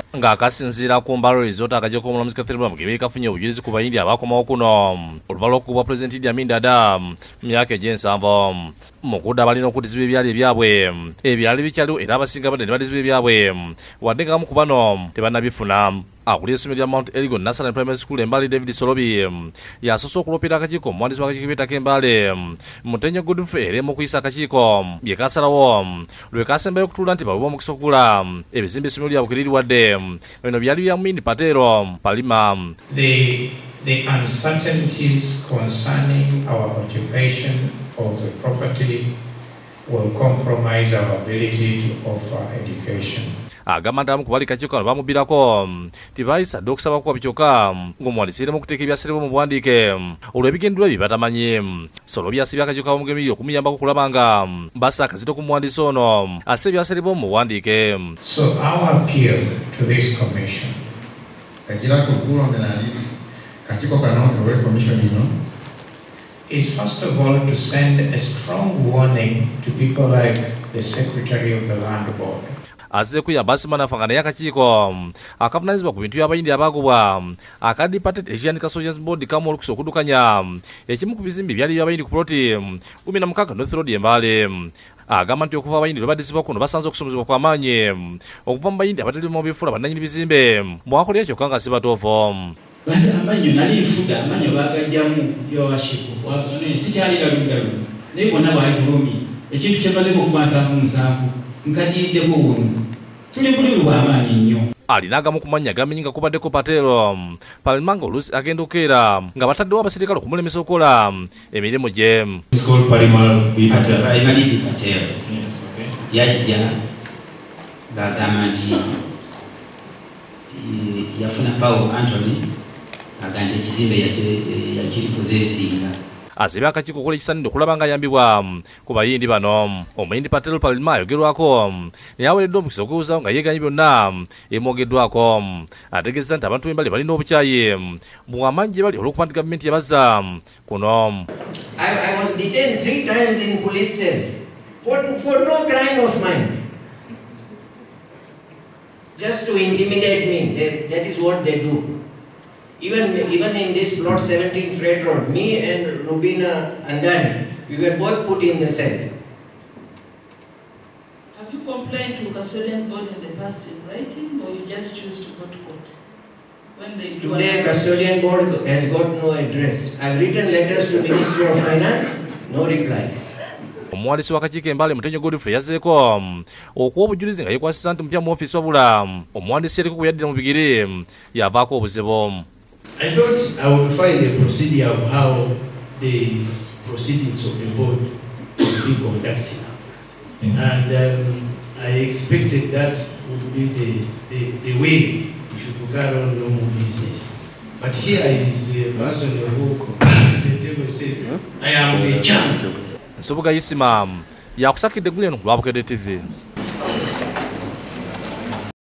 nga akasinziira ku mbalo ezota akajja k'omulamuzi Catherine Mugebere kafunye obujulizi ku bayindi abakomawo kuno oluvannyuma lw'okugobwa Pulezidenti Idi Amin Dada mu myaka egy'ensanvu mu kudda abalina okuddizibwa ebyali ebyabwe ebyali bikyaliwo era abasinga badde ne badizibwa ebyabwe wadde nga bamu ku bano tebannabifuna. Akulira essomero lya Mount Elgon Nursery Primary School Embale David Solobi yasoose okuloopera akakiiko omuwandiisi w'akakiiko k'ettaka Embale Mutenyo Godfrey era mu kuyisa akakiiko bye kaasalawo lwe kaasembayo okutuula nti baweebwa omukisa okugula ebizimbe essomero lyabwe kwe liriwadde bino byali bya Mindi Patero Palima. The uncertainties concerning our occupation of the property will compromise our ability to offer education. Agamba nti abamu ku bali kakiiko kano bamubirako tibayisa dde okusaba kuba kyokka ng'omuwandiisi iremu okuteeka ebyaserebo mu buwandiike olw'ebigendererwa bye batamanyi. Solobi asibye akakiiko abamugemeri okumuyambako okulaba nga bassa akazito ku muwandiisi ono assa ebyaserebo mu buwandiike. So our appeal to this commission is first of all to send a strong warning to people like the Secretary of the Land Board. Azze kuyamba asimana afanga naye akakiiko akavunaanyizibwa ku bintu by'abayindi abagobwa aka Department Asiatic Soldiers Board kamu olukusa okuddukanya ekimu ku bizimbe byali by'abayindi ku ploti 16 North Road Embale. Agamba nti okuva abayindi lwe baddizibwa kuno basanze okusomozebwa kw'amaanyi okuva mu bayindi abatali mu bifula bannannyini bizimbe mwakolera kyokka nga si batuufu. Amanyo nali nfuda amanyo bagajjamu by'owashipu sikyaliralugalu naye bonna bali bulumi ekintu kyemazeeko okuba 7 nkajiriddeko buno tuli bulumi bw'amaanyi nnyo. Alina agamu ku mannya gamenyi nga kubaddeko Patero Palima ng'oluusi agenda okukeera nga bataddewo abasirikale okumulemesa okukola emirimu gye. Yajja ng'agamba nti yafuna Paul Anthony agamba ekizimbe yakirikuzeesinga. Azibye akakiiko okukola ekisaanidde okulaba nga ayambibwa ku bayindi bano. Omuyindi Patero Palima ayogerwako naye aweereddwa omukisa okuwuzawo nga yeeganye byonna ebimwogeddwako. Ategeeza nti abantu b'Embale balina obukyayi bw'amaanyi gye bali olw'okuba nti gavumenti yabazza kuno. I was detained 3 times in police cell for no crime of mine. Just to intimidate me. That is what they do. Even in this plot 17 Freight Road, me and Rubina Andani, we were both put in the cell. Have you complained to custodian board in the past in writing, or you just choose to go to court? When they do Today, custodian board has got no address. I've written letters to Ministry of Finance, no reply. Omuwandiisi w'akakiiko Embale Mutenyo Godfrey yazzeeko okuwa obujulizi nga yeekwasisa nti mupya mu ofiisi wabula omuwandiisi eriko kwe yaddira mu bigere yavaako obuzibu. I thought I would find a procedure of how the proceedings of the board would be conducted. And I expected that would be the way we should carry on normal business. But here is a person who at the table said, I am the champion. Nsubuga Isima yakusakidde Guleno lwa Bukedde TV.